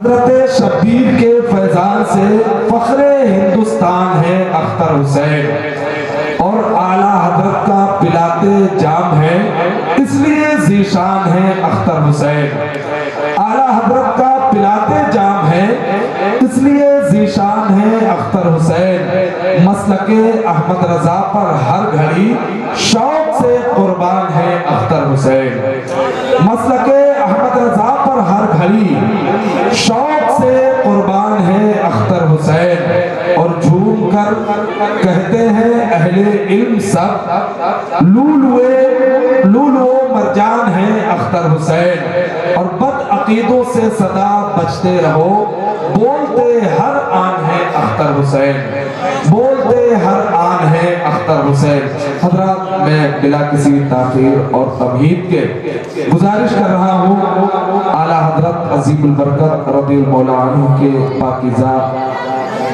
حضرت شبیر کے فیضان سے فخر ہندوستان ہے اختر حسین، اور اعلیٰ حضرت کا پلاتے جام ہے اس لیے ذیشان ہے اختر حسین۔ اعلیٰ حضرت کا پلاتے جام ہے اس لیے ذیشان ہے اختر حسین۔ مسلک احمد رضا پر ہر گھڑی شوق سے قربان ہے اختر حسین۔ مسلک احمد رضا پر ہر گھڑی شوق سے قربان ہے اختر حسین، اور جھوم کر کہتے ہیں اہل علم سب لولو مرجان ہے اختر حسین، اور بد عقیدوں سے صدا بچتے رہو، بولتے ہر آن ہے اختر حسین، بولتے ہر آن ہے اختر حسین۔ حضرات، میں بلا کسی تاخیر اور تمہید کے گزارش کر رہا ہوں اعلیٰ حضرت عظیم البرکت رضی المولا عنہ کے پاکیزہ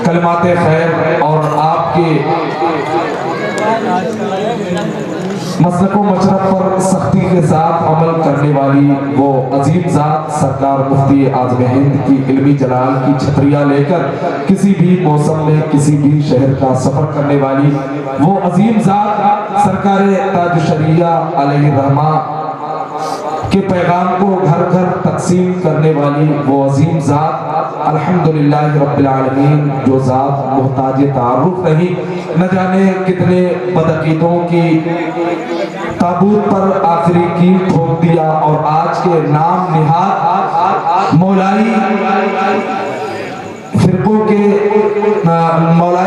کلمات خیر اور آپ کے مسلک و مشرب پر سختی کے ساتھ عمل کرنے والی وہ عظیم ذات سرکار مفتی اعظم ہند کی علمی جلال کی چھتریاں لے کر کسی بھی موسم میں کسی بھی شہر کا سفر کرنے والی وہ عظیم ذات سرکار تاج الشریعہ علیہ الرحمہ کے پیغام کو گھر گھر تقسیم کرنے والی وہ عظیم ذات الحمدللہ رب العالمین، جو ذات محتاج تعارف نہیں، نہ جانے کتنے بدعقیدوں کی تابوت پر آخری کیل ٹھوک دیا، اور آج کے نام نہاد مولائی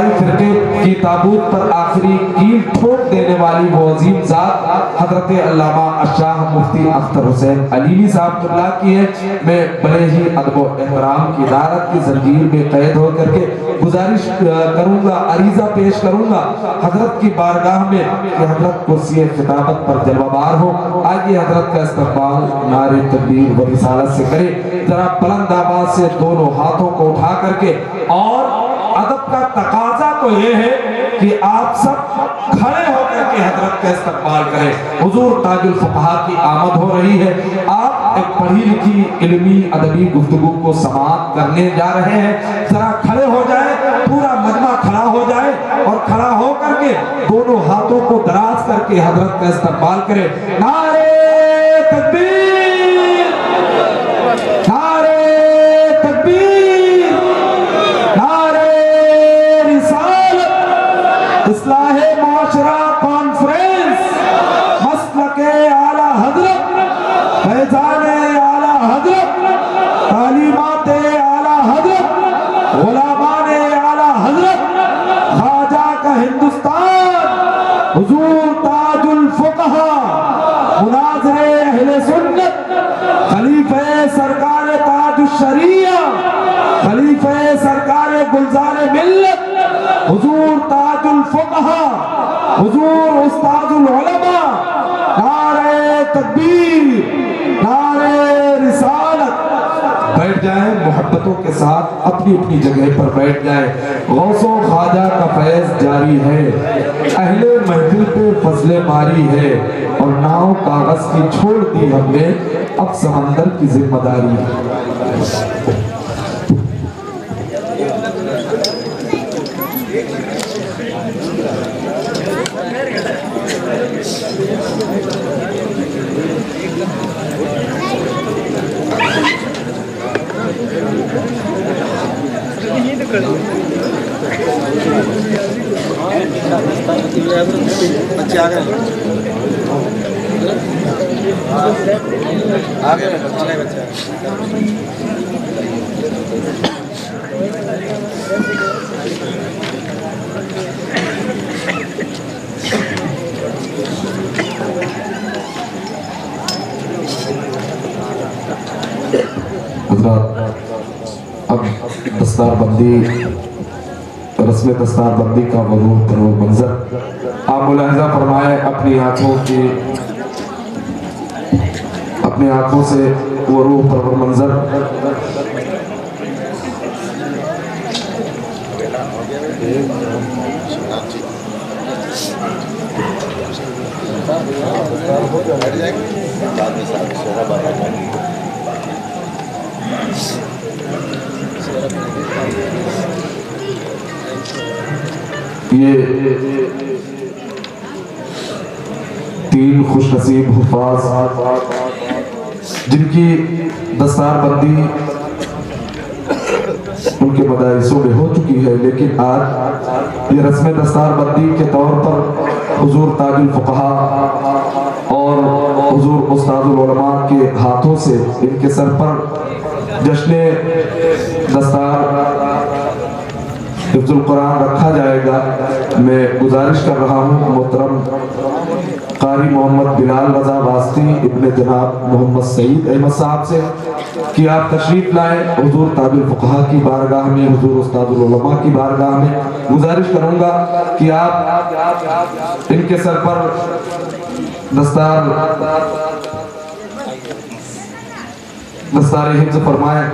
فرقے کی تابوت پر آخری کیل ٹھوک دینے والی وہ عظیم ذات حضرت علامہ الشاہ مفتی اختر حسین علیمی صاحب قبلہ کی ہے۔ میں بڑے ہی ادب و احترام کی دارت کی زنجیر میں قید ہو کر کے گزارش کروں گا، عریضہ پیش کروں گا حضرت کی بارگاہ میں کہ حضرت کرسی خطابت پر جلوہ بار ہو۔ آئیے حضرت کا استقبال نعرہ تکبیر و رسالت سے کرے، ذرا بلند آواز سے دونوں ہاتھوں کو اٹھا کر کے، اور ادب کا تقاضا تو یہ ہے کہ آپ سب کھڑے ہو کر کے حضرت کا استقبال کریں۔ حضور تاج الفقہا کی آمد ہو رہی ہے، آپ ایک پڑھی لکھی علمی ادبی گفتگو کو سماعت کرنے جا رہے ہیں، ذرا کھڑے ہو جائیں، پورا مجمع کھڑا ہو جائے، اور کھڑا ہو کر کے دونوں ہاتھوں کو دراز کر کے حضرت کا استقبال کریں۔ نعرہ تکبیر، نعرہ تکبیر، نعرہ رسالت، اصلاح معاشرہ کانفرنس، مسلک اعلیٰ حضرت، فیضان اعلیٰ حضرت، تعلیمات اعلیٰ حضرت، غلامان اعلیٰ حضرت، خواجہ کا ہندوستان، حضور تاج الفقہا، مناظر اہل سنت، خلیفہ سرکار تاج الشریعہ، خلیفہ سرکار گلزار ملت، حضور تاج الفقہا، حضور استاد العلماء، نعرہ تکبیر، نعرہ رسالت۔ بیٹھ جائیں محبتوں کے ساتھ، اپنی اپنی جگہ پر بیٹھ جائیں۔ غوث و خواجہ کا فیض جاری ہے، اہل محفل پہ فضل باری ہے، اور ناؤ کاغذ کی چھوڑ دی ہم نے، اب سمندر کی ذمہ داری ہے۔ بچے آ گئے بچے اب دستار بندی، رسم دستار بندی کا غرور پر وہ منظر آپ ملاحظہ فرمائے، اپنی آنکھوں سے وہ روح پر وہ منظر۔ بعد میں یہ 3 خوش نصیب حفاظ جن کی دستار بندی ان کے مدارسوں میں ہو چکی ہے، لیکن آج یہ رسم دستار بندی کے طور پر حضور تاج الفقہاء اور حضور استاد العلماء کے ہاتھوں سے ان کے سر پر جشن دستار حفظ القرآن رکھا جائے گا۔ میں گزارش کر رہا ہوں محترم قاری محمد بلال رضا واسطی ابن جناب محمد سعید احمد صاحب سے کہ آپ تشریف لائیں حضور تاج الفقہاء کی بارگاہ میں، حضور استاد العلماء کی بارگاہ میں۔ گزارش کروں گا کہ آپ ان کے سر پر دستار حفظ فرمائیں۔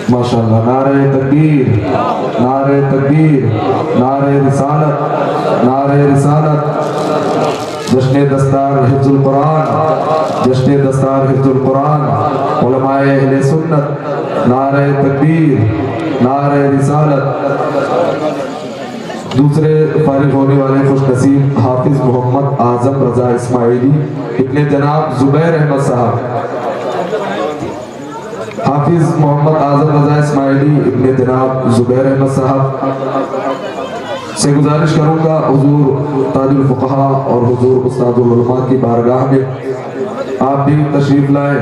ماشاءاللہ، نعرہ تکبیر، نعرہ تکبیر، نعرہ رسالت، نعرہ رسالت۔ جشن دستار حفظ القرآن، جشن دستار حفظ القرآن، علماء اہل سنت، نعرہ تکبیر، نعرہ رسالت۔ دوسرے فارغ ہونے والے خوش نصیب حافظ محمد اعظم رضا اسماعیلی ابن جناب زبیر احمد صاحب، حافظ محمد اعظم رضا اسماعیلی ابن جناب زبیر احمد صاحب سے گزارش کروں گا حضور تاج الفقہاء اور حضور استاد العلماء کی بارگاہ میں آپ بھی تشریف لائیں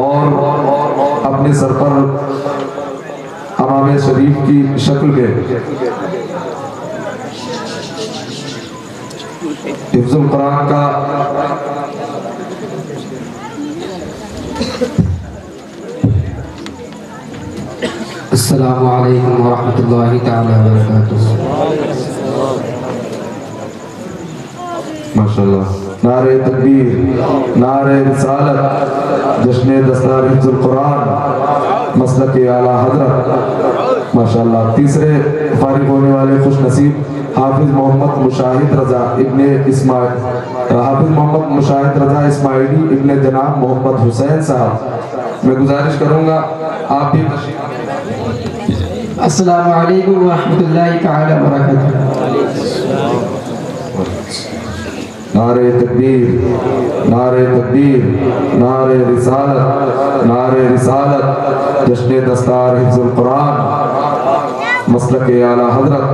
اور اپنے سر پر امام شریف کی شکل میں حفظ القرآن کا السلام علیکم ورحمۃ اللہ تعالی وبرکاتہ۔ ماشاءاللہ، نعرہ تکبیر، نعرہ رسالت، جشن دستار حفظ القرآن، مسلک اعلیٰ حضرت۔ ماشاءاللہ، تیسرے فارغ ہونے والے خوش نصیب حافظ محمد مشاہد رضا ابن اسماعیل، حافظ محمد مشاہد رضا اسماعیلی ابن جناب محمد حسین صاحب۔ میں گزارش کروں گا آپ بھی السلام علیکم ورحمۃ اللہ تعالی وبرکاتہ۔ نعرہ تکبیر، نعرہ تکبیر، نعرہ رسالت، نعرہ رسالت۔ جشن دستار حفظ القرآن، مسلک اعلیٰ حضرت،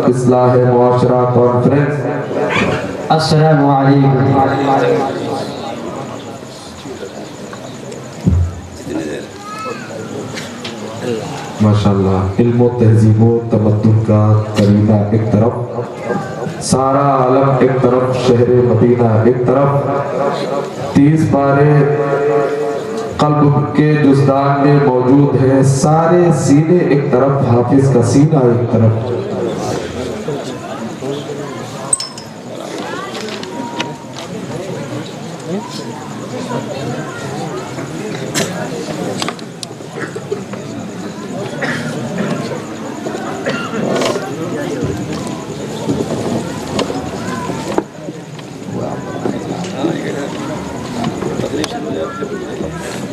اصلاح معاشرہ کانفرنس۔ السلام علیکم۔ ماشاءاللہ، علم و تہذیب و تمدن کا کرینہ ایک طرف، سارا عالم ایک طرف، شہر مدینہ ایک طرف، 30 پارے قلب کے جزدان میں موجود ہیں، سارے سینے ایک طرف، حافظ کا سینہ ایک طرف۔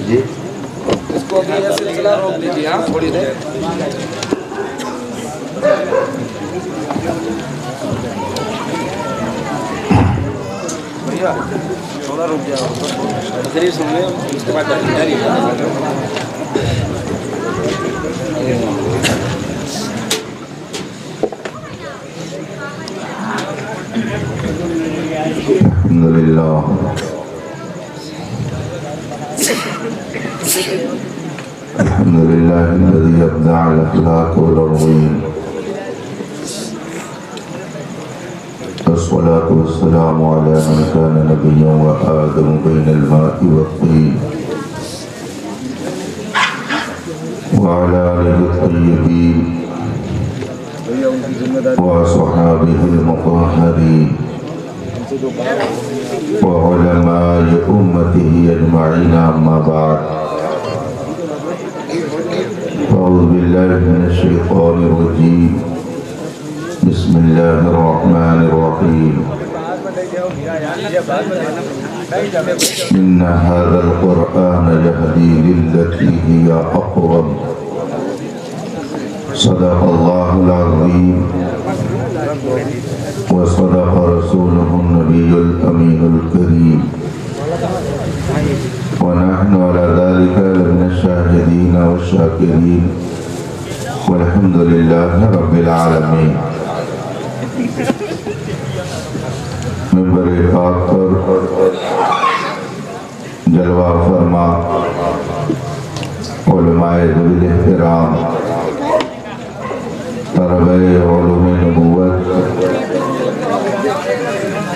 جی اس کو ابھی یہ سلسلہ روک دیجیے، ہاں تھوڑی دیر۔ بھیا تھوڑا رک جاؤ، تقریر سن لیں، اس کے بعد جاری الحمدللہ الحمدللہ الذی ابدع الاخلاق والعظیم، والصلاة والسلام على من كان نبيا وآدم بين الماء والطين، وعلى آله الطيبين وصحابه المطهرين وعلماء أمته أجمعين، أما بعد، أعوذ بالله من الشيطان الرجيم، بسم الله الرحمن الرحيم۔ إن هذا القرآن يهدي للتي هي أقوم صدق الله العظيم وصدق رسوله النبي الأمين الكريم ونحن على ذلك لمن الشاهدين والشاكرين والحمد لله رب العالمين. منبر پاک پر جلوہ فرما علماء ذوی الاحترام طلبہ علوم نبوت،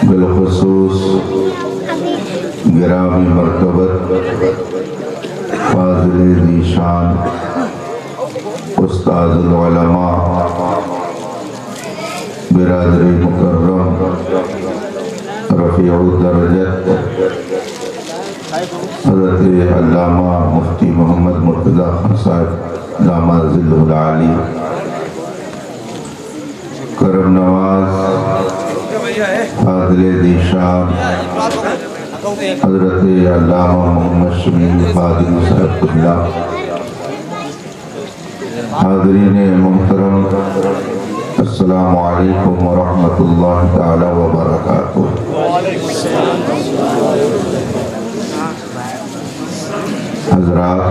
بالخصوص گرامی مرتبت فاضل ذی شان استاذ العلماء برادر مکرم رفیع الدرجت حضرت علامہ مفتی محمد مرتضی خان صاحب دامہ ظلہ العالی، کرم نواز فاضل ذی شان حضرت علامہ محمد شمیل فاضل صاحب قبلہ، حاضرین محترم السلام علیکم ورحمۃ اللہ تعالی وبرکاتہ۔ حضرات،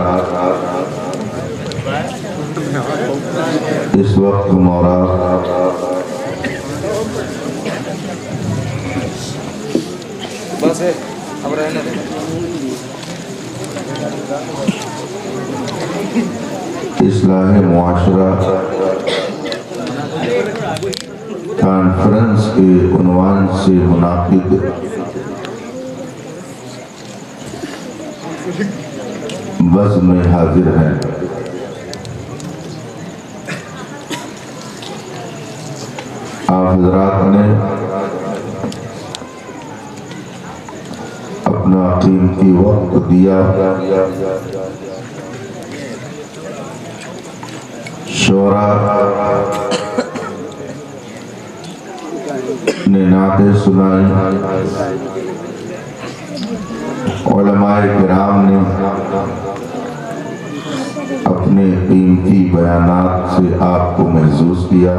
اس وقت ہمارا بس ہے اب رہنے دیں۔ اصلاح معاشرہ کانفرنس کے عنوان سے منعقد بزم میں حاضر ہیں۔ آپ حضرات نے اپنا قیمتی وقت دیا، شعراء نے نعتیں سنائی، علماء کرام نے اپنے قیمتی بیانات سے آپ کو محظوظ کیا۔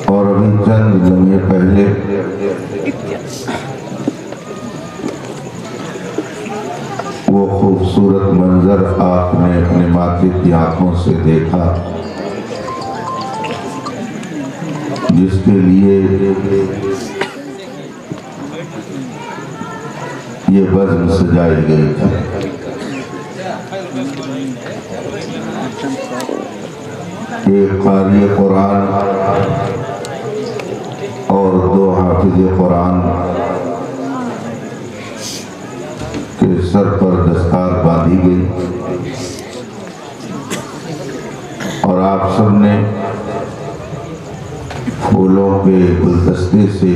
اور ابھی چند لمحے پہلے وہ خوبصورت منظر آپ نے اپنے ماتھے کی آنکھوں سے دیکھا جس کے لیے یہ بزم سجائی گئی تھی۔ ایک قاری قرآن اور دو حافظ قرآن کے سر پر دستار باندھی گئی اور آپ سب نے پھولوں کے گلدستے سے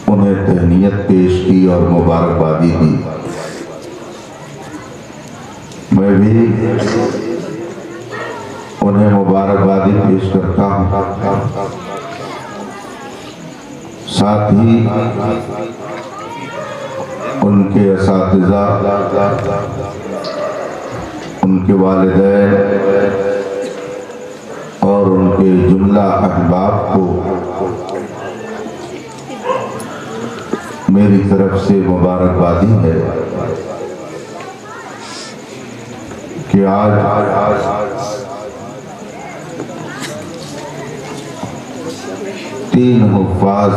انہیں تہنیت پیش کی اور مبارکبادی دی۔ میں بھی انہیں مبارکبادی پیش کرتا ہوں، ساتھ ہی ان کے اساتذہ، ان کے والدین اور ان کے جملہ احباب کو میری طرف سے مبارکبادی ہے کہ آج تین حفاظ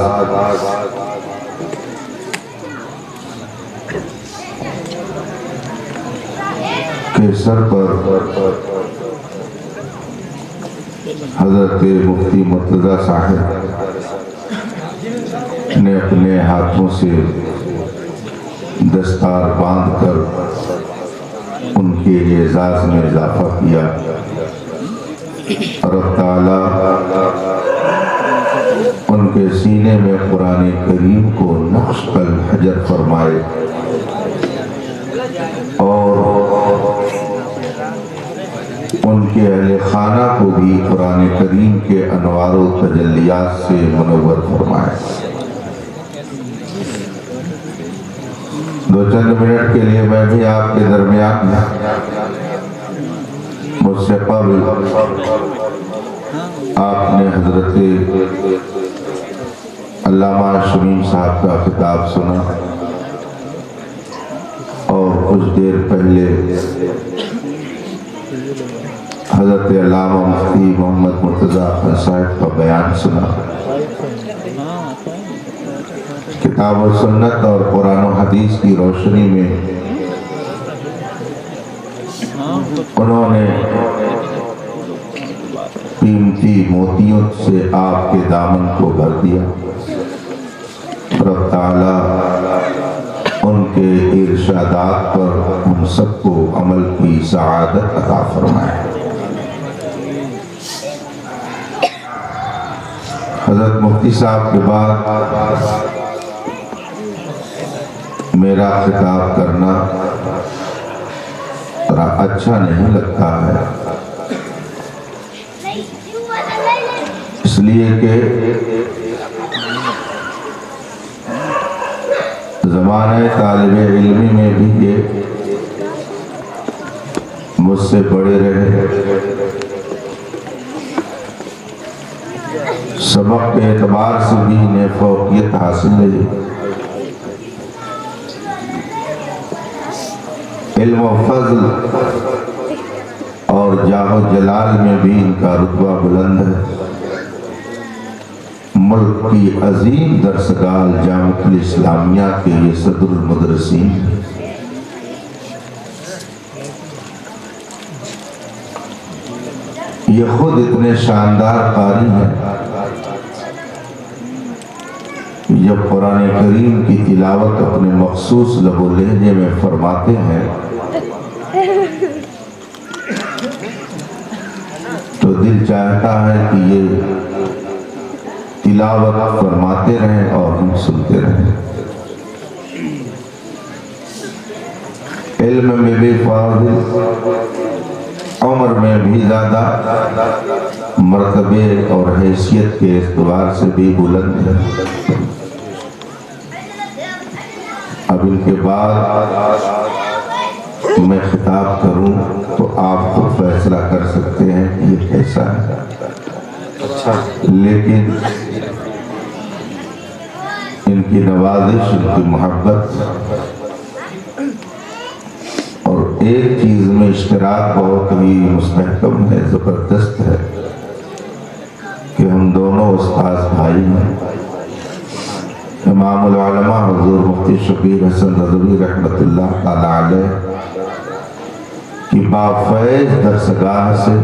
کے سر پر حضرت مفتی مرتضی صاحب نے اپنے ہاتھوں سے دستار باندھ کر ان کے اعزاز میں اضافہ کیا۔ رب تعالیٰ ان کے سینے میں قرآن کریم کو نقش الحجر فرمائے اور ان کے اہل خانہ کو بھی قرآن کریم کے انوار و تجلیات سے منور فرمائے۔ دو چند منٹ کے لیے میں بھی آپ کے درمیان مجھ سے قبل آپ نے حضرت علامہ شمیم صاحب کا خطاب سنا، اور کچھ دیر پہلے حضرت علامہ مفتی محمد مرتضی احمد صاحب کا بیان سنا۔ کتاب و سنت اور قرآن و حدیث کی روشنی میں انہوں نے قیمتی موتیوں سے آپ کے دامن کو بھر دیا۔ رب تعالیٰ ان کے ارشادات پر ہم سب کو عمل کی سعادت عطا فرمائے۔ حضرت مفتی صاحب کے بعد میرا خطاب کرنا ذرا اچھا نہیں لگتا ہے، اس لیے کہ زمانہ طالب علمی میں بھی یہ مجھ سے بڑے رہے، سبق کے اعتبار سے بھی انہیں فوقیت حاصل ہے، علم و فضل اور جاہ و جلال میں بھی ان کا رتبہ بلند ہے۔ ملک کی عظیم درسگاہ جامعہ الاسلامیہ کے یہ صدر المدرسین ہیں۔ یہ خود اتنے شاندار قاری ہیں، جب قرآن کریم کی تلاوت اپنے مخصوص لب و لہجے میں فرماتے ہیں تو دل چاہتا ہے کہ یہ تلاوت فرماتے رہیں اور ہم سنتے رہیں۔ علم میں بھی فاضل، عمر میں بھی زیادہ، مرتبے اور حیثیت کے اعتبار سے بھی بلند ہے۔ اب ان کے بعد میں خطاب کروں تو آپ خود فیصلہ کر سکتے ہیں کہ یہ کیسا ہے، لیکن ان کی نوازش، ان کی محبت اور ایک چیز میں اشتراک بہت ہی مستحکم ہے، زبردست ہے، کہ ہم دونوں استاذ بھائی ہیں۔ امام العلماء حضور مفتی شبیر حسن رضوی رحمت اللہ تعالی علیہ کی بافیض درسگاہ سے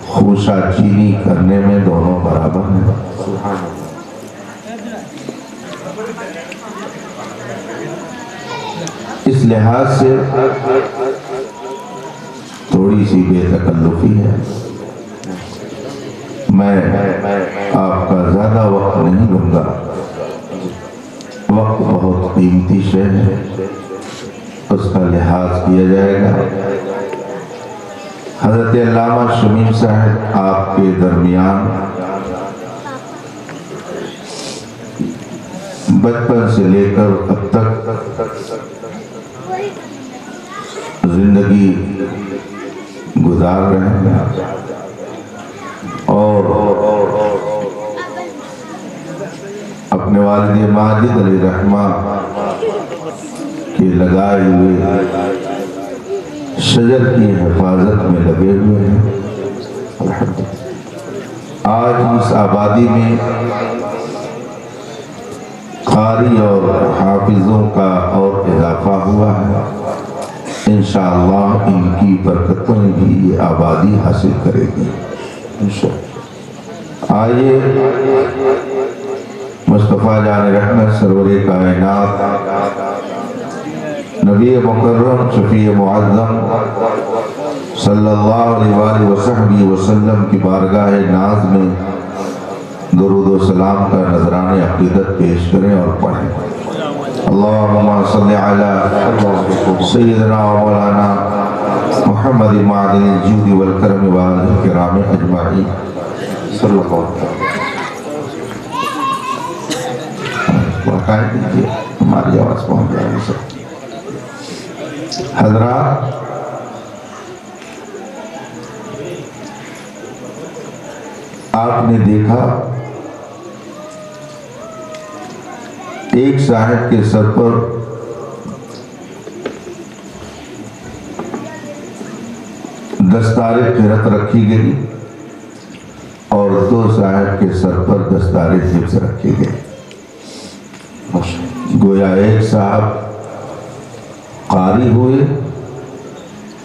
خوشہ چینی کرنے میں دونوں برابر ہیں۔ اس لحاظ سے تھوڑی سی بے تکلفی ہے، میں آپ کا زیادہ وقت نہیں لوں گا، وقت بہت قیمتی شے ہے، اس کا لحاظ کیا جائے گا۔ حضرت علامہ شمیم صاحب آپ کے درمیان بچپن سے لے کر اب تک زندگی گزار رہے ہیں، اور اپنے والد ماجد علی رحمہ کے لگائے ہوئے شجر کی حفاظت میں لگے ہوئے ہیں۔ آج اس آبادی میں قاری اور حافظوں کا اور اضافہ ہوا ہے، انشاءاللہ ان کی برکتوں بھی یہ آبادی حاصل کرے گی انشاءاللہ۔ آئیے مصطفیٰ جان رحمت سرور کائنات نبی مکرم شفیع معظم صلی اللہ علیہ وآلہ وصحبہ وسلم کی بارگاہ ناز میں درود و سلام کا نذران عقیدت پیش کریں اور پڑھیں۔ اللہم صلی علی سیدنا و مولانا محمد معدن الجود والکرم وآلہ الکرام اجمعین صلی اللہ علیہ وسلم. وقائد دیجئے ہماری آواز پہنچ جائے گی سب. حضرات، آپ نے دیکھا ایک صاحب کے سر پر دستار قرأت رکھی گئی اور دو صاحب کے سر پر دستار حفظ رکھی گئی. گویا ایک صاحب قاری ہوئے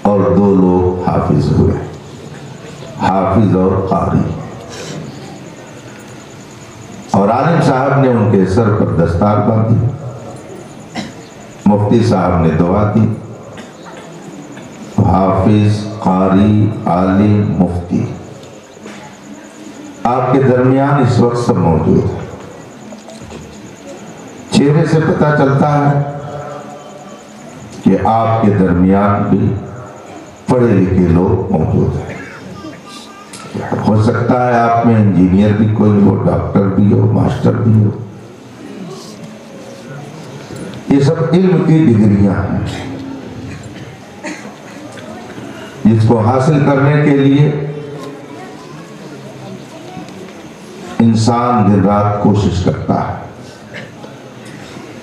اور دو لوگ حافظ ہوئے، حافظ اور قاری. اور عالم صاحب نے ان کے سر پر دستار باندھی، مفتی صاحب نے دعا دی. حافظ، قاری، عالم، مفتی آپ کے درمیان اس وقت سب موجود ہیں. چہرے سے پتہ چلتا ہے کہ آپ کے درمیان بھی پڑھے لکھے لوگ موجود ہیں. ہو سکتا ہے آپ میں انجینئر بھی کوئی ہو، ڈاکٹر بھی ہو، ماسٹر بھی ہو. یہ سب علم کی ڈگریاں ہیں جس کو حاصل کرنے کے لیے انسان دن رات کوشش کرتا ہے.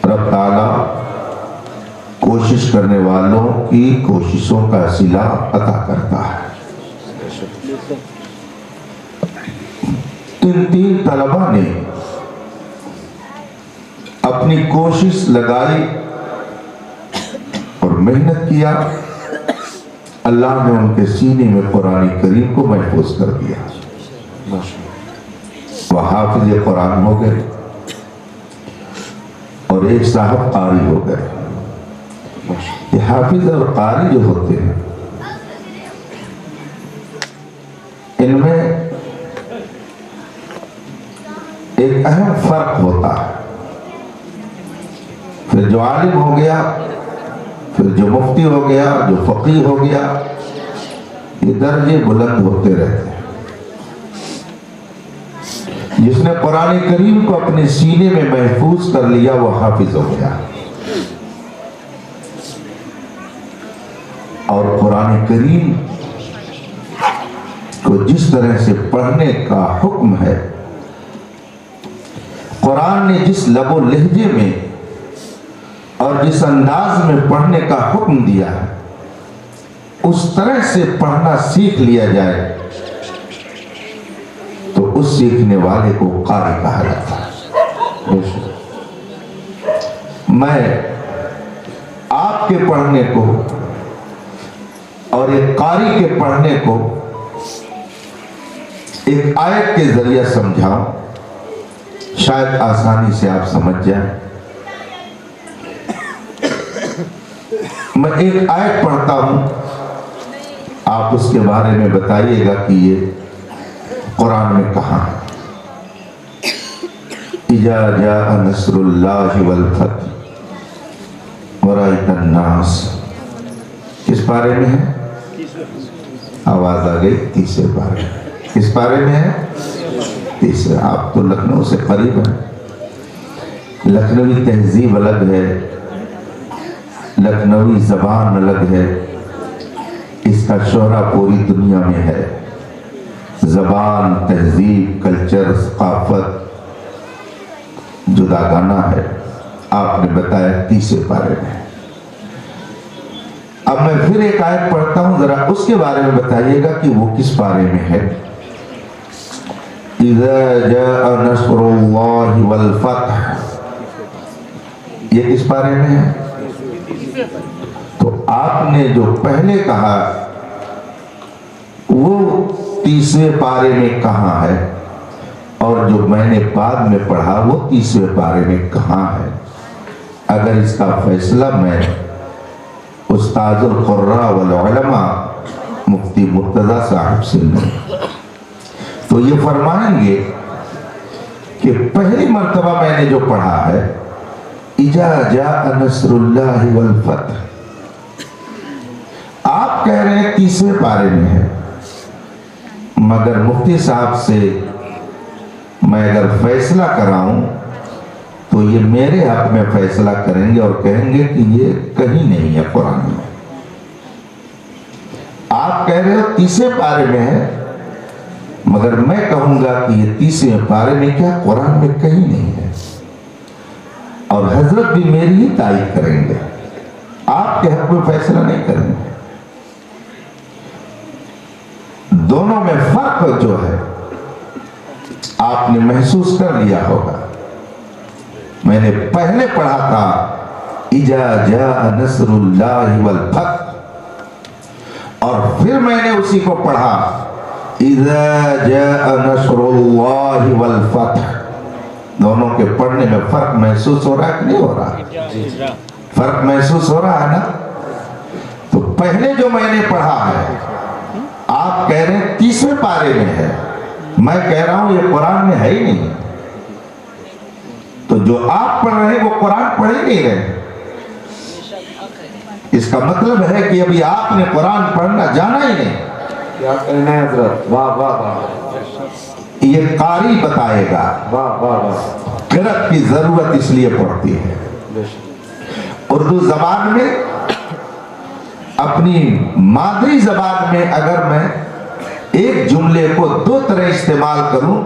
رب تعالیٰ کوشش کرنے والوں کی کوششوں کا صلہ عطا کرتا ہے. تین طلبہ نے اپنی کوشش لگائی اور محنت کیا. اللہ نے ان کے سینے میں قرآن کریم کو محفوظ کر دیا. وہ حافظ قرآن ہو گئے اور ایک صاحب قاری ہو گئے. یہ حافظ اور قاری جو ہوتے ہیں ان میں ایک اہم فرق ہوتا ہے. پھر جو عالم ہو گیا، پھر جو مفتی ہو گیا، جو فقیہ ہو گیا، یہ درجے بلند ہوتے رہتے ہیں. جس نے قرآن کریم کو اپنے سینے میں محفوظ کر لیا وہ حافظ ہو گیا. اور قرآن کریم کو جس طرح سے پڑھنے کا حکم ہے، قرآن نے جس لب و لہجے میں اور جس انداز میں پڑھنے کا حکم دیا ہے، اس طرح سے پڑھنا سیکھ لیا جائے تو اس سیکھنے والے کو قاری کہا جاتا ہے. میں آپ کے پڑھنے کو اور ایک قاری کے پڑھنے کو ایک آیت کے ذریعے سمجھاؤں، شاید آسانی سے آپ سمجھ جائیں. میں ایک آیت پڑھتا ہوں، آپ اس کے بارے میں بتائیے گا کہ یہ قرآن میں کہاں ہے. اذا جاء نصر اللہ والفتح ورأیت الناس، کس پارے میں ہے؟ آواز آ گئی. تیسرے پارے. کس پارے میں ہے؟ تیسرے. آپ تو لکھنؤ سے قریب ہیں. لکھنوی تہذیب الگ ہے، لکھنوی زبان الگ ہے. اس کا شہرہ پوری دنیا میں ہے. زبان، تہذیب، کلچر، ثقافت جدا گانا ہے. آپ نے بتایا تیسرے پارے میں. اب میں پھر ایک آیت پڑھتا ہوں، ذرا اس کے بارے میں بتائیے گا کہ وہ کس پارے میں ہے. اذا جاء نصر اللہ والفتح، یہ کس پارے میں ہے؟ تو آپ نے جو پہلے کہا وہ تیسرے پارے میں کہاں ہے، اور جو میں نے بعد میں پڑھا وہ تیسرے پارے میں کہاں ہے؟ اگر اس کا فیصلہ میں استاد القراء والعلماء مفتی مرتضی صاحب سے لوں تو یہ فرمائیں گے کہ پہلی مرتبہ میں نے جو پڑھا ہے اذا جاء نصر اللہ والفتح، آپ کہہ رہے ہیں 30ویں پارے میں ہے، مگر مفتی صاحب سے میں اگر فیصلہ کراؤں تو یہ میرے حق میں فیصلہ کریں گے اور کہیں گے کہ یہ کہیں نہیں ہے قرآن میں۔ آپ کہہ رہے ہو 30ویں پارے میں ہے، مگر میں کہوں گا کہ یہ 30ویں پارے میں کیا قرآن میں کہیں نہیں ہے، اور حضرت بھی میری ہی تائید کریں گے، آپ کے حق میں فیصلہ نہیں کریں گے۔ دونوں میں فرق جو ہے آپ نے محسوس کر لیا ہوگا۔ میں نے پہلے پڑھا تھا اذا جاء نصر اللہ والفتح، اور پھر میں نے اسی کو پڑھا اذا جاء نصر اللہ والفتح۔ دونوں کے پڑھنے میں فرق محسوس ہو رہا ہے کہ نہیں ہو رہا؟ فرق محسوس ہو رہا ہے نا؟ تو پہلے جو میں نے پڑھا ہے آپ کہہ رہے ہیں 30ویں پارے میں ہے، میں کہہ رہا ہوں یہ قرآن میں ہے ہی نہیں۔ تو جو آپ پڑھ رہے ہیں وہ قرآن پڑھ ہی نہیں رہے، اس کا مطلب ہے کہ ابھی آپ نے قرآن پڑھنا جانا ہی نہیں۔ کیا کہنا ہے حضرت؟ واہ واہ واہ، یہ قاری بتائے گا، واہ واہ واہ، قرأت کی ضرورت اس لیے پڑتی ہے۔ اردو زبان میں اپنی مادری زبان میں اگر میں ایک جملے کو دو طرح استعمال کروں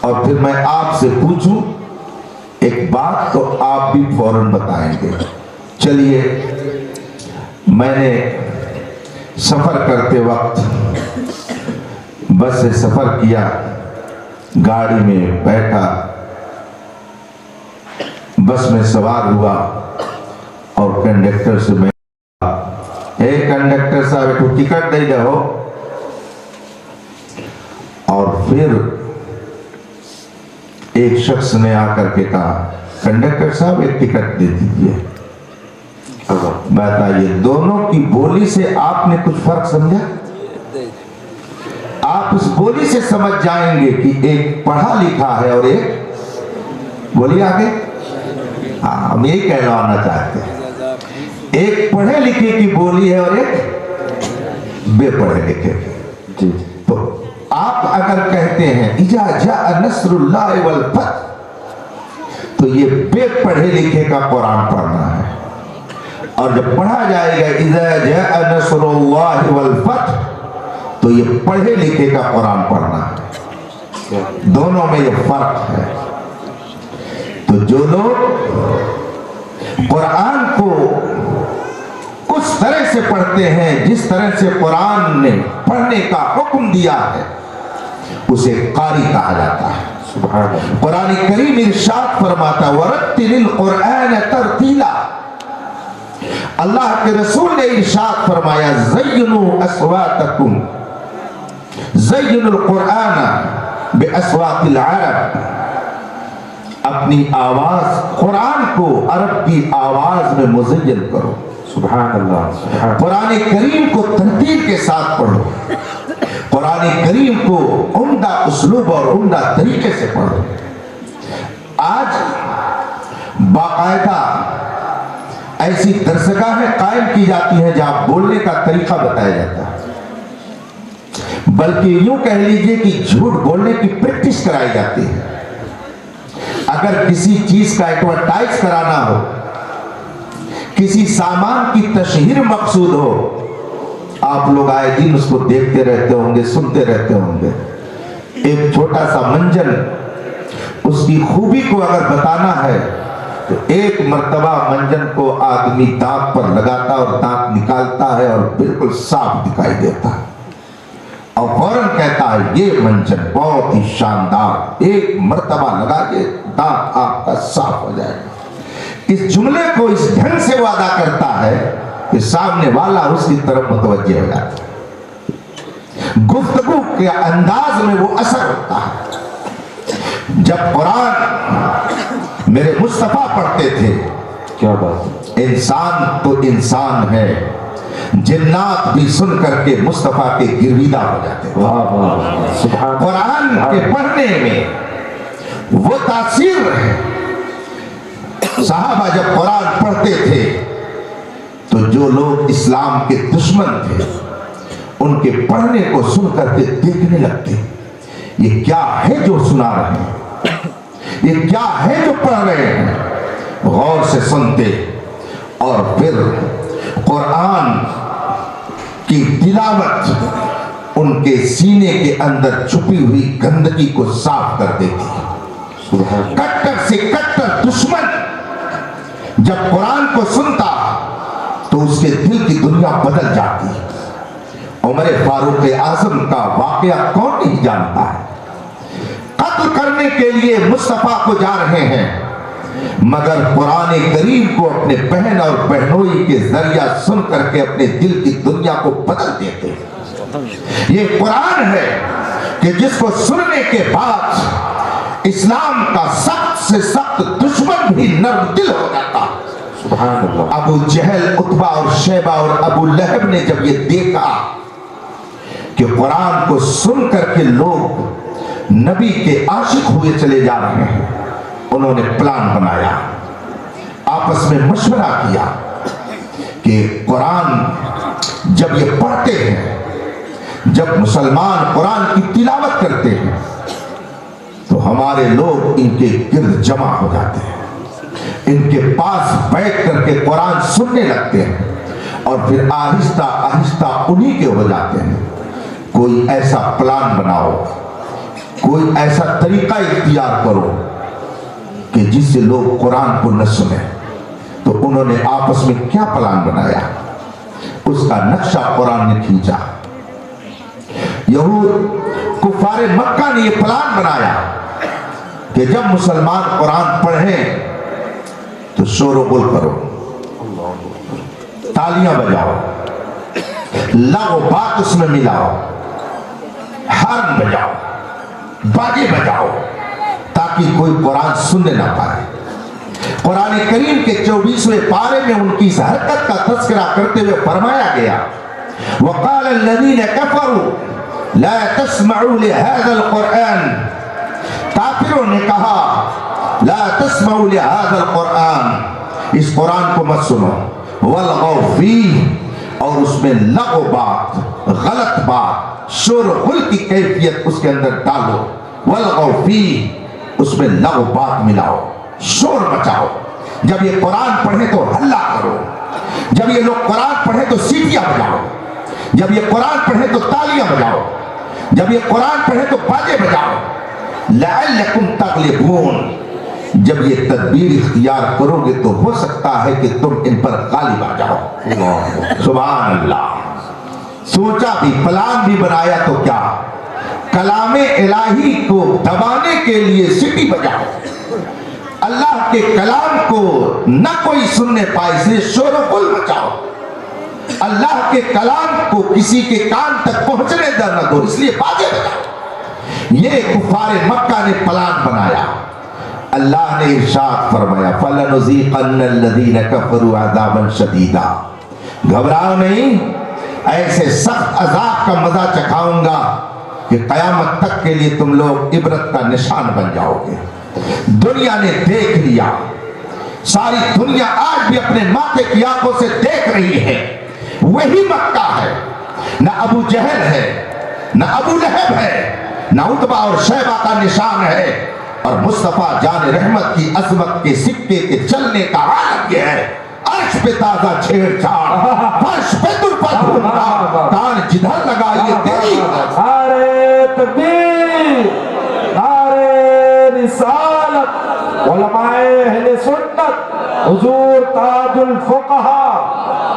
اور پھر میں آپ سے پوچھوں ایک بات تو آپ بھی فوراً بتائیں گے۔ چلیے، میں نے سفر کرتے وقت بس سے سفر کیا، گاڑی میں بیٹھا، بس میں سوار ہوا اور کنڈکٹر سے میں اے کنڈکٹر صاحب ایک ٹکٹ دے جاؤ، اور پھر ایک شخص نے آ کر کے کہا کنڈکٹر صاحب ایک ٹکٹ دے دیجیے۔ بتائیے دونوں کی بولی سے آپ نے کچھ فرق سمجھا؟ آپ اس بولی سے سمجھ جائیں گے کہ ایک پڑھا لکھا ہے اور ایک بولی آگے، ہاں ہم یہی کہلوانا چاہتے ہیں، ایک پڑھے لکھے کی بولی ہے اور ایک بے پڑھے لکھے کی۔ تو آپ اگر کہتے ہیں اذا جاء نصر اللہ والفتح، تو یہ بے پڑھے لکھے کا قرآن پڑھنا ہے، اور جب پڑھا جائے گا اذا جاء نصر اللہ والفتح تو یہ پڑھے لکھے کا قرآن پڑھنا ہے۔ دونوں میں یہ فرق ہے۔ تو جو لوگ قرآن کو اس طرح سے پڑھتے ہیں جس طرح سے قرآن نے پڑھنے کا حکم دیا ہے، اسے قاری کہا جاتا ہے۔ سبحان اللہ۔ قرآن کریم ارشاد فرماتا وَرَتِّلِ الْقُرْآنَ تَرْتِيلًا، اللہ کے رسول نے ارشاد فرمایا زَيِّنُوا أَصْوَاتَكُمْ، زَيِّنُوا الْقُرْآنَ بِأَصْوَاتِ الْعَرَبِ، اپنی آواز قرآن کو عرب کی آواز میں مزین کرو۔ سبحان اللہ۔ قرآن کریم کو ترتیل کے ساتھ پڑھو، قرآن کریم کو عمدہ اسلوب اور عمدہ طریقے سے پڑھو۔ آج باقاعدہ ایسی درسگاہیں قائم کی جاتی ہیں جہاں بولنے کا طریقہ بتایا جاتا ہے، بلکہ یوں کہہ لیجئے کہ جھوٹ بولنے کی پریکٹس کرائی جاتی ہے۔ اگر کسی چیز کا ایڈورٹائز کرانا ہو، کسی سامان کی تشہیر مقصود ہو، آپ لوگ آئے دن اس کو دیکھتے رہتے ہوں گے، سنتے رہتے ہوں گے۔ ایک چھوٹا سا منجن، اس کی خوبی کو اگر بتانا ہے تو ایک مرتبہ منجن کو آدمی دانت پر لگاتا اور دانت نکالتا ہے اور بالکل صاف دکھائی دیتا ہے، اور فوراً کہتا ہے یہ منجن بہت ہی شاندار، ایک مرتبہ لگا کے دانت آپ کا صاف ہو جائے گا۔ اس جملے کو اس ڈھنگ سے وعدہ کرتا ہے کہ سامنے والا اس کی طرف متوجہ ہو جاتا ہے، گفتگو کے انداز میں وہ اثر ہوتا ہے۔ جب قرآن میرے مصطفیٰ پڑھتے تھے، کیا بات، انسان تو انسان ہے، جنات بھی سن کر کے مصطفیٰ کے گرویدہ ہو جاتے تھے۔ قرآن کے پڑھنے میں وہ تاثیر ہے۔ صحابہ جب قرآن پڑھتے تھے تو جو لوگ اسلام کے دشمن تھے ان کے پڑھنے کو سن کر کے دیکھنے لگتے، یہ کیا ہے جو سنا رہے ہیں، یہ کیا ہے جو پڑھ رہے ہیں، غور سے سنتے اور پھر قرآن کی تلاوت ان کے سینے کے اندر چھپی ہوئی گندگی کو صاف کر دیتی۔ کٹر سے کٹر دشمن جب قرآن کو سنتا تو اس کے دل کی دنیا بدل جاتی۔ عمر فاروق اعظم کا واقعہ کون نہیں جانتا ہے؟ قتل کرنے کے لیے مصطفیٰ کو جا رہے ہیں، مگر قرآن کریم کو اپنے بہن اور بہنوئی کے ذریعہ سن کر کے اپنے دل کی دنیا کو بدل دیتے۔ یہ قرآن ہے کہ جس کو سننے کے بعد اسلام کا سخت سے سخت دشمن بھی نرم دل ہو جاتا۔ ابو جہل، عتبہ اور شیبہ اور ابو لہب نے جب یہ دیکھا کہ قرآن کو سن کر کے لوگ نبی کے عاشق ہوئے چلے جا رہے ہیں، انہوں نے پلان بنایا، آپس میں مشورہ کیا کہ قرآن جب یہ پڑھتے ہیں، جب مسلمان قرآن کی تلاوت کرتے ہیں تو ہمارے لوگ ان کے گرد جمع ہو جاتے ہیں، ان کے پاس بیٹھ کر کے قرآن سننے لگتے ہیں اور پھر آہستہ آہستہ انہی کے ہو جاتے ہیں۔ کوئی ایسا پلان بناؤ، کوئی ایسا طریقہ اختیار کرو کہ جس سے لوگ قرآن کو نہ سنیں۔ تو انہوں نے آپس میں کیا پلان بنایا، اس کا نقشہ قرآن نے کھینچا۔ یہود کفار مکہ نے یہ پلان بنایا کہ جب مسلمان قرآن پڑھیں تو شور و غل کرو، تالیاں بجاؤ، لغو بات اس میں ملاؤ، ہارن بجاؤ، باجے بجاؤ، تاکہ کوئی قرآن سننے نہ پائے۔ قرآن کریم کے 24ویں پارے میں ان کی اس حرکت کا تذکرہ کرتے ہوئے فرمایا گیا، وَقَالَ الَّذِينَ كَفَرُوا لَا تَسْمَعُوا لِهَذَا الْقُرْآنِ، کافروں نے کہا لا تسمعوا لهذا القرآن، اس قرآن کو مت سنو، وَالْغَوْا فِيهِ، اور اس میں لغو بات، غلط بات، شور و غل کی کیفیت اس کے اندر ڈالو، وَالْغَوْا فِيهِ، اس میں لغو بات ملاؤ، شور مچاؤ۔ جب یہ قرآن پڑھے تو ہلہ کرو، جب یہ لوگ قرآن پڑھے تو سیٹیاں بجاؤ، جب یہ قرآن پڑھے تو تالیاں بجاؤ، جب یہ قرآن پڑھے تو باجے بجاؤ، لعلکم تغلبون، جب یہ تدبیر اختیار کرو گے تو ہو سکتا ہے کہ تم ان پر غالب آ جاؤ۔ سبحان اللہ۔ سوچا بھی، پلان بھی بنایا، تو کیا کلام الہی کو دبانے کے لیے سیٹی بجاؤ، اللہ کے کلام کو نہ کوئی سننے پائے اس لیے شور و غل مچاؤ، اللہ کے کلام کو کسی کے کان تک پہنچنے نہ دو اس لیے باجے بجاؤ۔ یہ کفار مکہ نے پلان بنایا۔ اللہ نے ارشاد فرمایا فَلَنُذِيقَنَّ الَّذِينَ كَفَرُوا عَذَابًا شَدِيدًا، گھبراؤ نہیں، ایسے سخت عذاب کا مزہ چکھاؤں گا کہ قیامت تک کے لیے تم لوگ عبرت کا نشان بن جاؤ گے۔ دنیا نے دیکھ لیا، ساری دنیا آج بھی اپنے ماتھے کی آنکھوں سے دیکھ رہی ہے، وہی مکہ ہے، نہ ابو جہل ہے، نہ ابو لہب ہے، نہ عتبہ اور شیبہ کا نشان ہے، اور مصطفیٰ جان رحمت کی عظمت کے سکے کے چلنے کا عالم یہ ہے۔ عرش پہ تازہ چھیڑ چھاڑ، فرش پہ ترپا دھومدھام، کان جدھر لگا یہ تیری۔ نعرہ تکبیر، نعرہ رسالت، علماء اہل سنت، حضور تاج الفقہا،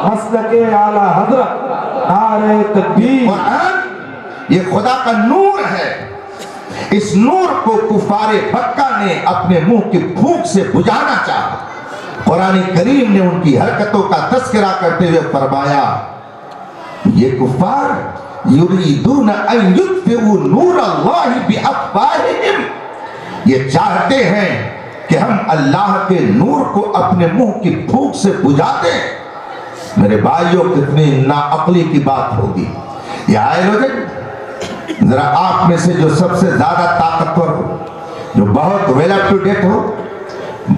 مسلک اعلی حضرت، نعرہ تکبیر۔ قرآن یہ خدا کا نور ہے، اس نور کو کفار مکہ نے اپنے منہ کی پھونک سے بجھانا چاہا۔ قرآن کریم نے ان کی حرکتوں کا تذکرہ کرتے ہوئے فرمایا یہ کفار یریدون ان یطفئوا نور اللہ بافواہہم، یہ چاہتے ہیں کہ ہم اللہ کے نور کو اپنے منہ کی پھونک سے بجھا دیں۔ میرے بھائیوں کتنی ناعقلی کی بات ہوگی۔ یہ آئے لوگ ذرا آپ میں سے جو سب سے زیادہ طاقتور ہو، جو بہت ویل اپ ٹو ڈیٹ ہو،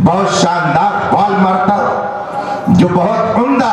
بہت شاندار بال مارتا ہو، جو بہت عمدہ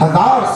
1000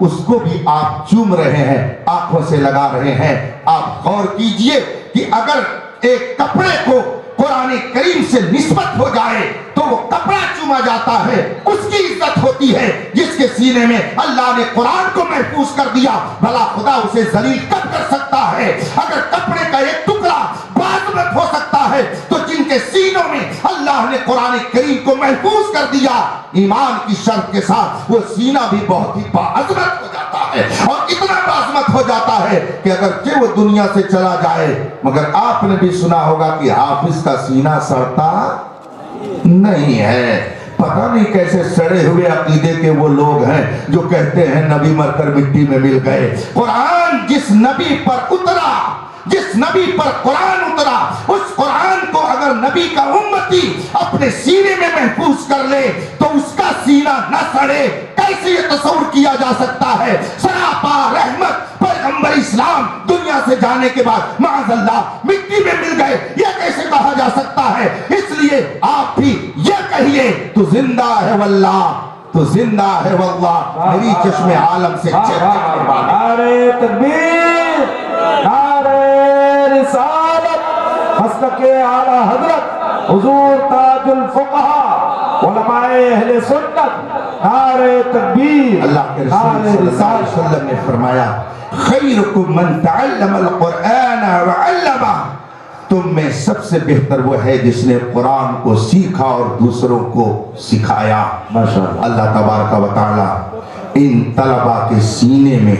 اس کو بھی آپ چوم رہے ہیں, آنکھوں سے لگا رہے ہیں. آپ غور کیجئے کہ اگر ایک کپڑے کو قرآن کریم سے نسبت ہو جائے تو وہ کپڑا چوما جاتا ہے, اس کی عزت ہوتی ہے. جس کے سینے میں اللہ نے قرآن کو محفوظ کر دیا, بھلا خدا اسے ذلیل کب کر سکتا ہے؟ اگر کپڑے کا ایک ٹکڑا باعزت ہو سکتا ہے تو جن کے سینوں میں اللہ نے قرآن کریم کو محفوظ کر دیا, ایمان کی شرط کے ساتھ وہ سینہ بھی بہت ہی باعظمت ہو جاتا ہے, اور اتنا باعظمت ہو جاتا ہے کہ اگرچہ وہ دنیا سے چلا جائے, مگر آپ نے بھی سنا ہوگا کہ حافظ کا سینہ سڑتا نہیں ہے. پتہ نہیں کیسے سڑے ہوئے عقیدے کے وہ لوگ ہیں جو کہتے ہیں نبی مر کر مٹی میں مل گئے. قرآن جس نبی پر اترا, جس نبی پر قرآن اترا, اس قرآن کو اگر نبی کا امتی اپنے سینے میں محفوظ کر لے تو اس کا سینہ نہ سڑے, کیسے یہ تصور کیا جا سکتا ہے؟ سراپا رحمت پیغمبر اسلام دنیا سے جانے کے بعد معاذ اللہ مٹی میں مل گئے, یہ کیسے کہا جا سکتا ہے؟ اس لیے آپ بھی یہ کہیے تو زندہ ہے واللہ, تو زندہ ہے واللہ, میری چشم عالم سے نعرے تکبیر, نعرے رسالت, مستق اعلی حضرت حضور تاج الفقہا علماء اہل سنت, نعرے تکبیر. اللہ کے رسول صلی اللہ علیہ وسلم نے فرمایا خیرکم من تعلم القرآن وعلمہ, تم میں سب سے بہتر وہ ہے جس نے قرآن کو سیکھا اور دوسروں کو سکھایا. ماشاءاللہ. اللہ تبارک و تعالی ان طلبہ کے سینے میں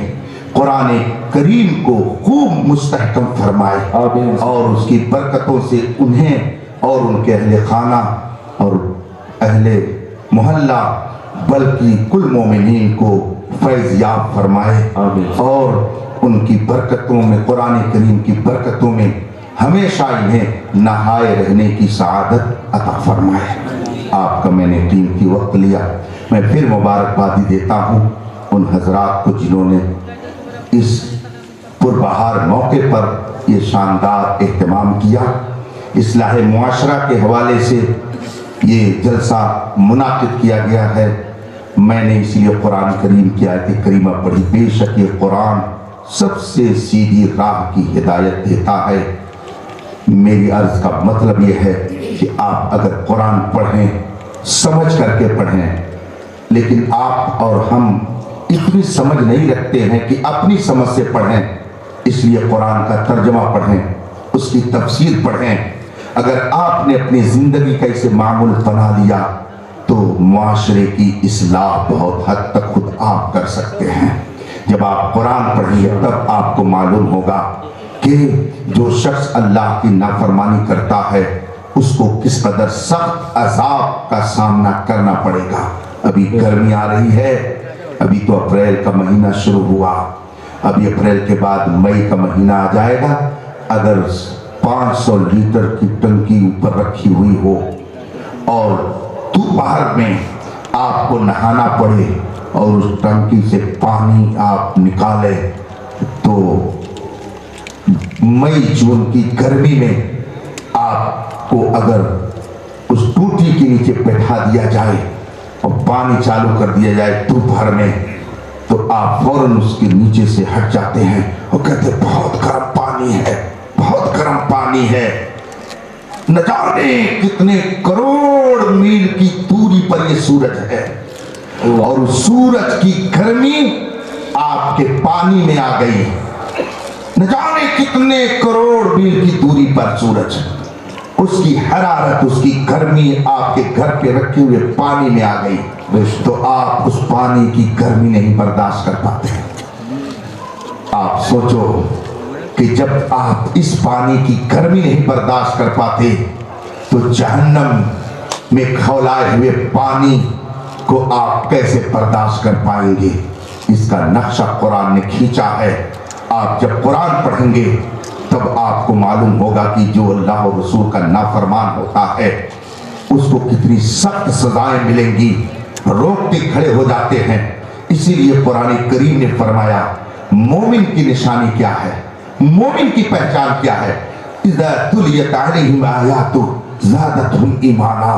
قرآن کریم کو خوب مستحکم فرمائے, آمین. اور اس کی برکتوں سے انہیں اور ان کے اہل خانہ اور اہل محلہ بلکہ کل مومنین کو فیض یاب فرمائے, آمین. اور ان کی برکتوں میں, قرآن کریم کی برکتوں میں ہمیشہ انہیں نہائے رہنے کی سعادت عطا فرمائے. آپ کا میں نے قیمتی وقت لیا, میں پھر مبارکبادی دیتا ہوں ان حضرات کو جنہوں نے اس پربہار موقع پر یہ شاندار اہتمام کیا. اصلاح معاشرہ کے حوالے سے یہ جلسہ منعقد کیا گیا ہے. میں نے اس لیے قرآن کریم کی آیت کریمہ پڑھی, بے شک یہ قرآن سب سے سیدھی راہ کی ہدایت دیتا ہے. میری عرض کا مطلب یہ ہے کہ آپ اگر قرآن پڑھیں سمجھ کر کے پڑھیں, لیکن آپ اور ہم اتنی سمجھ نہیں رکھتے ہیں کہ اپنی سمجھ سے پڑھیں, اس لیے قرآن کا ترجمہ پڑھیں, اس کی تفسیر پڑھیں. اگر آپ نے اپنی زندگی کا اسے معمول بنا لیا تو معاشرے کی اصلاح بہت حد تک خود آپ کر سکتے ہیں. جب آپ قرآن پڑھیں گے تب آپ کو معلوم ہوگا کہ جو شخص اللہ کی نافرمانی کرتا ہے اس کو کس قدر سخت عذاب کا سامنا کرنا پڑے گا. ابھی گرمی آ رہی ہے, ابھی تو اپریل کا مہینہ شروع ہوا, ابھی اپریل کے بعد مئی کا مہینہ آ جائے گا. اگر 500 لیٹر کی ٹنکی اوپر رکھی ہوئی ہو اور دوپہر میں آپ کو نہانا پڑے اور اس ٹنکی سے پانی آپ نکالے تو مئی جون کی گرمی میں آپ کو اگر اس ٹوٹی کے نیچے بیٹھا دیا جائے اور پانی چالو کر دیا جائے دوپہر میں تو آپ فوراً اس کے نیچے سے ہٹ جاتے ہیں اور کہتے ہیں بہت گرم پانی ہے, بہت گرم پانی ہے. نہ جانے کتنے کروڑ میل کی دوری پر یہ سورج ہے اور اس سورج کی گرمی آپ کے پانی میں آ گئی. نہ جانے کتنے کروڑ میل کی دوری پر سورج, اس کی حرارت, اس کی گرمی آپ کے گھر پہ رکھے ہوئے پانی میں آ گئی تو آپ اس پانی کی گرمی نہیں برداشت کر پاتے. آپ سوچو کہ جب آپ اس پانی کی گرمی نہیں برداشت کر پاتے تو جہنم میں کھولائے ہوئے پانی کو آپ کیسے برداشت کر پائیں گے. اس کا نقشہ قرآن نے کھینچا ہے. آپ جب قرآن پڑھیں گے تب آپ کو معلوم ہوگا کہ جو اللہ اور رسول کا نافرمان ہوتا ہے اس کو کتنی سخت سزائیں ملیں گی. روکتے کھڑے ہو جاتے ہیں. اسی لیے قرآن کریم نے فرمایا مومن کی نشانی کیا ہے, مومن کی پہچان کیا ہے؟ اذا تلیت علیہم آیات زادتہم ایمانا,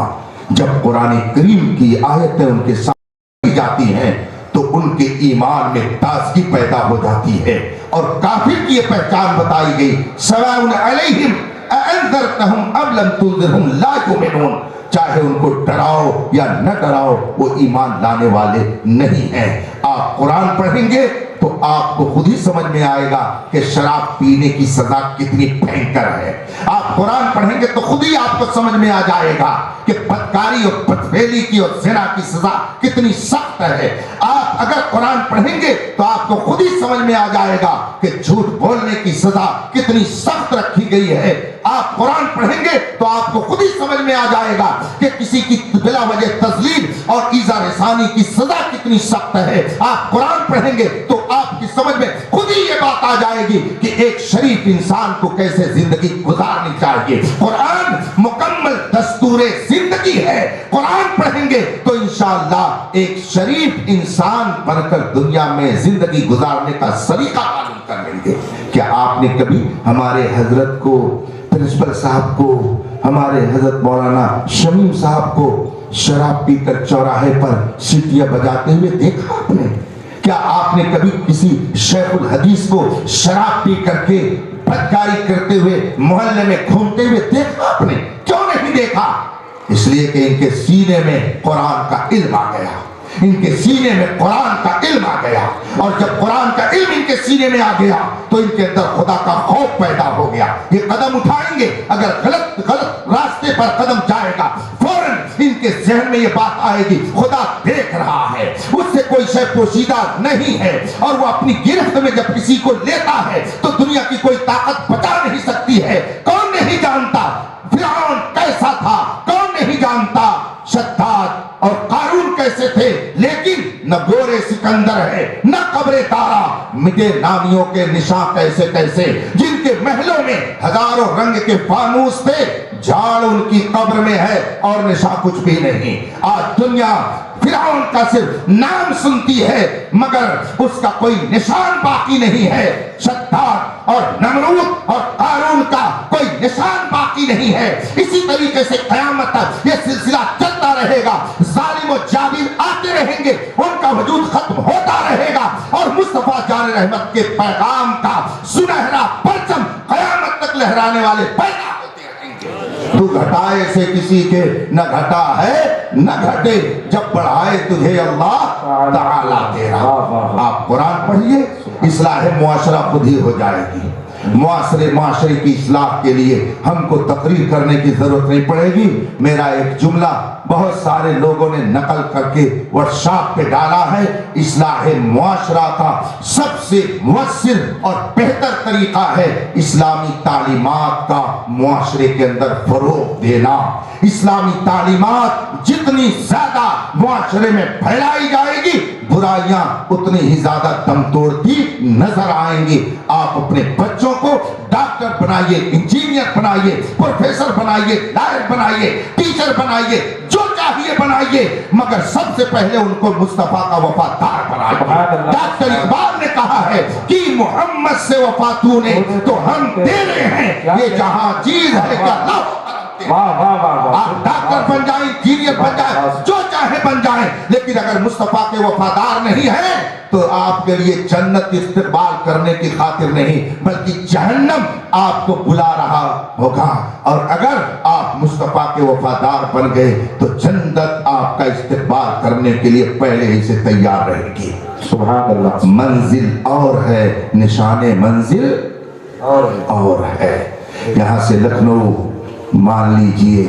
جب قرآن کریم کی آیتیں ان کے سامنے جاتی ہیں تو ان ان کے ایمان میں تازگی پیدا ہو جاتی ہے. اور کافر کی یہ پہچان بتائی گئی، سواء علیہم اانذرتہم ام لم تنذرہم لا یؤمنون. چاہے ان کو ڈراؤ یا نہ ڈراؤ، وہ ایمان لانے والے نہیں ہیں. آپ قرآن پڑھیں گے تو آپ کو خود ہی سمجھ میں آئے گا کہ شراب پینے کی سزا کتنی بھینکر ہے. آپ قرآن پڑھیں گے تو خود ہی آپ کو سمجھ میں آ جائے گا کہ بدکاری اور بدفعلی کی اور زنا کی سزا کتنی سخت ہے. آپ اگر قرآن پڑھیں گے تو آپ کو خود ہی سمجھ میں آ جائے گا کہ جھوٹ بولنے کی سزا کتنی سخت رکھی گئی ہے. آپ قرآن پڑھیں گے تو آپ کو خود ہی سمجھ میں آ جائے گا کہ کسی کی بلا وجہ تذلیل اور ایذا رسانی کی سزا کتنی سخت ہے. آپ قرآن پڑھیں گے تو آپ کی سمجھ میں خود ہی یہ بات آ جائے گی کہ ایک شریف انسان کو کیسے زندگی گزارنی چاہیے. قرآن مکمل دستور زندگی ہے. قرآن پڑھیں گے تو انشاءاللہ ایک شریف انسان بن کر دنیا میں زندگی گزارنے کا سلیقہ معلوم کر لیں گے. کیا آپ نے کبھی ہمارے حضرت کو، پرنسپل صاحب کو، ہمارے حضرت مولانا شمیم صاحب کو شراب پی کر چوراہے پر سیٹیاں بجاتے ہوئے دیکھا آپ نے؟ کیا آپ نے کبھی کسی شیخ الحدیث کو شراب پی کر کے بدکاری کرتے ہوئے محلے میں گھومتے ہوئے دیکھا آپ نے؟ کیوں نہیں دیکھا؟ اس لیے کہ ان کے سینے میں قرآن کا علم آ گیا. ان کے سینے میں قرآن کا علم آ گیا. اور جب قرآن کا علم ان کے سینے میں آ گیا تو ان کے اندر خدا کا خوف پیدا ہو گیا. یہ قدم اٹھائیں گے، اگر غلط راستے پر قدم جائے گا فوراً ان کے ذہن میں یہ بات آئے گی خدا دیکھ رہا ہے، اس سے کوئی شے پوشیدہ نہیں ہے. اور وہ اپنی گرفت میں جب کسی کو لیتا ہے تو دنیا کی کوئی طاقت بچا نہیں سکتی ہے. کون نہیں جانتا فرعون کیسا تھا؟ کون نہیں جانتا شداد اور قارون کیسے تھے؟ لیکن نہ گورے سکندر ہے نہ قبر تارا، مٹے نامیوں کے نشان کیسے کیسے، جن کے محلوں میں ہزاروں رنگ کے فانوس تھے، جھاڑ ان کی قبر میں ہے اور نشان کچھ بھی نہیں. آج دنیا فرعون کا صرف نام سنتی ہے مگر اس کا کوئی نشان باقی نہیں ہے. شداد اور نمرود اور قارون کا کوئی نشان باقی نہیں ہے. اسی طریقے سے قیامت تک یہ سلسلہ چلتا رہے گا. ظالم و جابر آتے رہیں گے، ان کا وجود ختم ہوتا رہے گا اور مصطفیٰ جان رحمت کے پیغام کا سنہرا پرچم قیامت تک لہرانے والے پیدا ہوتے رہیں گے. تو گھٹائے سے کسی کے نہ گھٹا ہے نہ گھٹے، جب بڑھائے تجھے اللہ تعالیٰ تیرا. آپ قرآن پڑھیے، اصلاح معاشرہ خود ہی ہو جائے گی. معاشرے کی اصلاح کے لیے ہم کو تقریر کرنے کی ضرورت نہیں پڑے گی. میرا ایک جملہ بہت سارے لوگوں نے نقل کر کے ورکشاپ پہ ڈالا ہے. اصلاح معاشرہ کا سب سے مؤثر اور بہتر طریقہ ہے اسلامی تعلیمات کا معاشرے کے اندر فروغ دینا. اسلامی تعلیمات جتنی زیادہ معاشرے میں پھیلائی جائے گی برائیاں اتنی ہی زیادہ دم توڑتی نظر آئیں گی. آپ اپنے بچوں کو ڈاکٹر بنائیے، انجینئر بنائیے، پروفیسر بنائیے، لائر بنائیے، ٹیچر بنائیے، جو چاہیے بنائیے، مگر سب سے پہلے ان کو مصطفیٰ کا وفادار بنائیے. ڈاکٹر اقبال نے کہا ہے کہ محمد سے وفا تو نے تو ہم دے رہے ہیں، یہ جہاں چیز ہے کیا لاؤ. آپ ڈاکٹر بن جائیں، انجینئر بن جائیں، جو چاہے بن جائیں، لیکن اگر مصطفیٰ کے وفادار نہیں ہیں تو آپ کے لیے جنت استقبال کرنے کی خاطر نہیں بلکہ جہنم آپ کو بلا رہا ہوگا. اور اگر آپ مصطفیٰ کے وفادار بن گئے تو جنت آپ کا استقبال کرنے کے لیے پہلے ہی سے تیار رہے گی. سبحان اللہ. منزل اور ہے، نشان منزل اور ہے. یہاں سے لکھنؤ مان لیجئے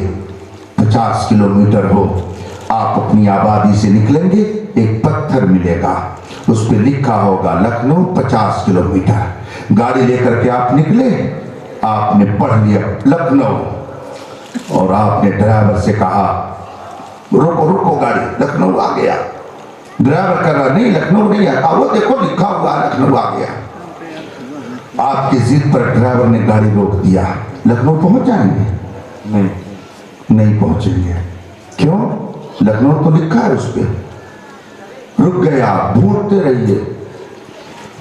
50 کلومیٹر ہو، آپ اپنی آبادی سے نکلیں گے، ایک پتھر ملے گا، اس پہ لکھا ہوگا لکھنؤ 50 کلومیٹر. گاڑی لے کر کے آپ نکلے، آپ نے پڑھ لیا لکھنؤ اور آپ نے ڈرائیور سے کہا رکو رکو گاڑی، لکھنؤ آ گیا. ڈرائیور کہہ رہا نہیں لکھنؤ نہیں آتا، وہ دیکھو لکھا ہوا لکھنؤ آ گیا. آپ کی ضد پر ڈرائیور نے گاڑی روک دیا. لکھنؤ پہنچ جائیں گے؟ نہیں پہنچیں گے. کیوں؟ لکھنؤ تو لکھا ہے اس پہ. رک گئے آپ، ڈھونڈتے رہیے.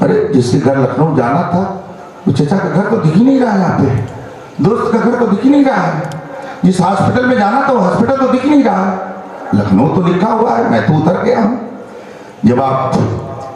ارے جس کے گھر لکھنؤ جانا تھا وہ چچا کا گھر تو دکھ ہی نہیں رہا ہے، یہاں پہ دوست کا گھر تو دکھ ہی نہیں رہا ہے. جس ہاسپٹل میں جانا تھا وہ ہاسپٹل تو دکھ ہی نہیں رہا ہے. لکھنؤ تو لکھا ہوا ہے، میں تو اتر گیا ہوں. جب آپ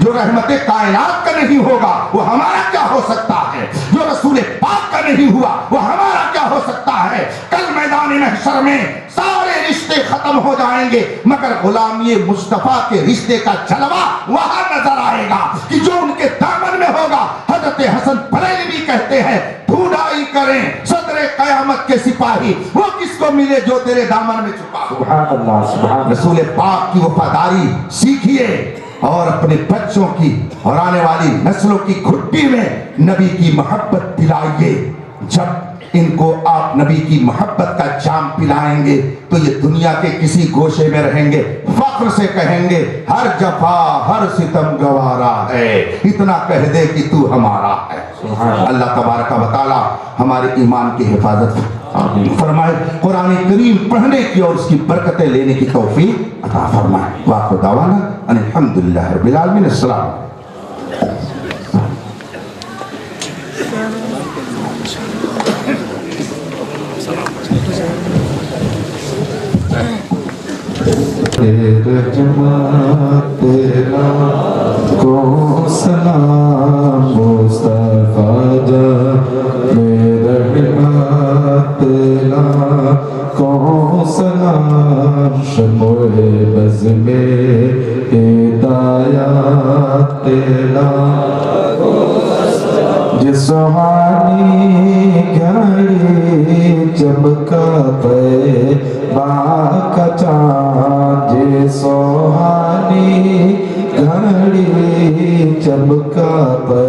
جو رحمت کائنات کا نہیں ہوگا وہ ہمارا کیا ہو سکتا ہے؟ جو رسول پاک کا نہیں ہوا وہ ہمارا کیا ہو سکتا ہے؟ کل میدان محشر میں سارے رشتے ختم ہو جائیں گے مگر غلامی مصطفیٰ کے رشتے کا جلوہ وہاں نظر آئے گا کہ جو ان کے دامن میں ہوگا۔ حضرت حسن بریلوی کہتے ہیں ڈھونڈائی کریں صدر قیامت کے سپاہی، وہ کس کو ملے جو تیرے دامن میں چھپا ہو۔ سبحان اللہ سبحان رسول پاک کی وفاداری سیکھیے اور اپنے بچوں کی اور آنے والی نسلوں کی گھٹی میں نبی کی محبت دلائیے۔ جب ان کو آپ نبی کی محبت کا جام پلائیں گے تو یہ دنیا کے کسی گوشے میں رہیں گے، فخر سے کہیں گے ہر جفا ہر ستم گوارا ہے، اتنا کہہ دے کہ تو ہمارا ہے۔ اللہ تبارک و تعالی ہمارے ایمان کی حفاظت فرمائے، قرآن کریم پڑھنے کی اور اس کی برکتیں لینے کی توفیق عطا فرمائے۔ وآخر دعوانا ان الحمدللہ رب العالمین۔ السلام تیرا کو سلام مصطفیٰ جا میرا تیرا کو سلام شمع بز میں ہدایات تیرا جس سہانی گھڑی چمکا پے کا چاند، جس سہانی گھڑی چمکا پے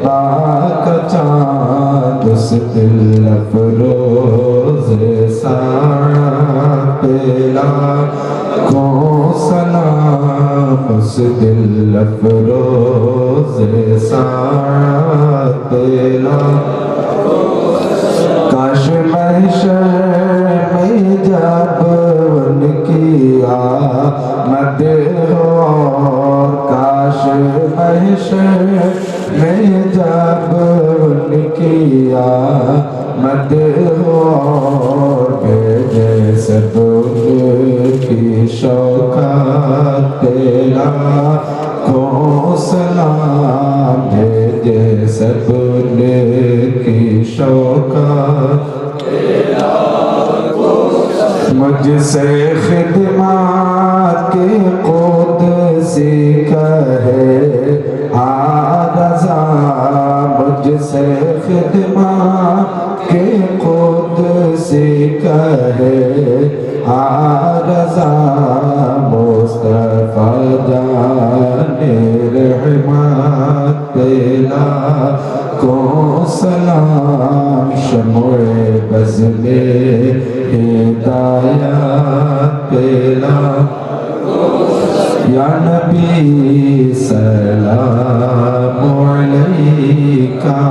کا چاند، اس دل افروز ساڑھ پیلا کو سلام، اس دل افروز ساڑھ پیلا۔ کاش محشر میں جب ان کی آمد ہو، کاش محشر میں جب ان کی آمد ہو، بھیجے سب ان کی شوکت تیرا کو سلام، بھیجے سب ان کی شوکت مجھ سے خدمات کے قدسی کہے رضا، مجھ سے خدمات کے قدسی کہے رضا، مصطفیٰ جان رحمت تیرا کو سلام، شمع بز میں ہدایات تیرا۔ یا نبی سلام علیکہ،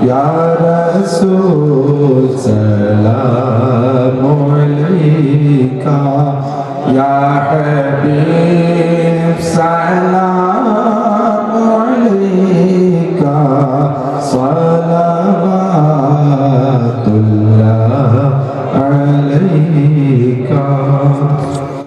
یا رسول سلام علیکہ، یا حبیب سلام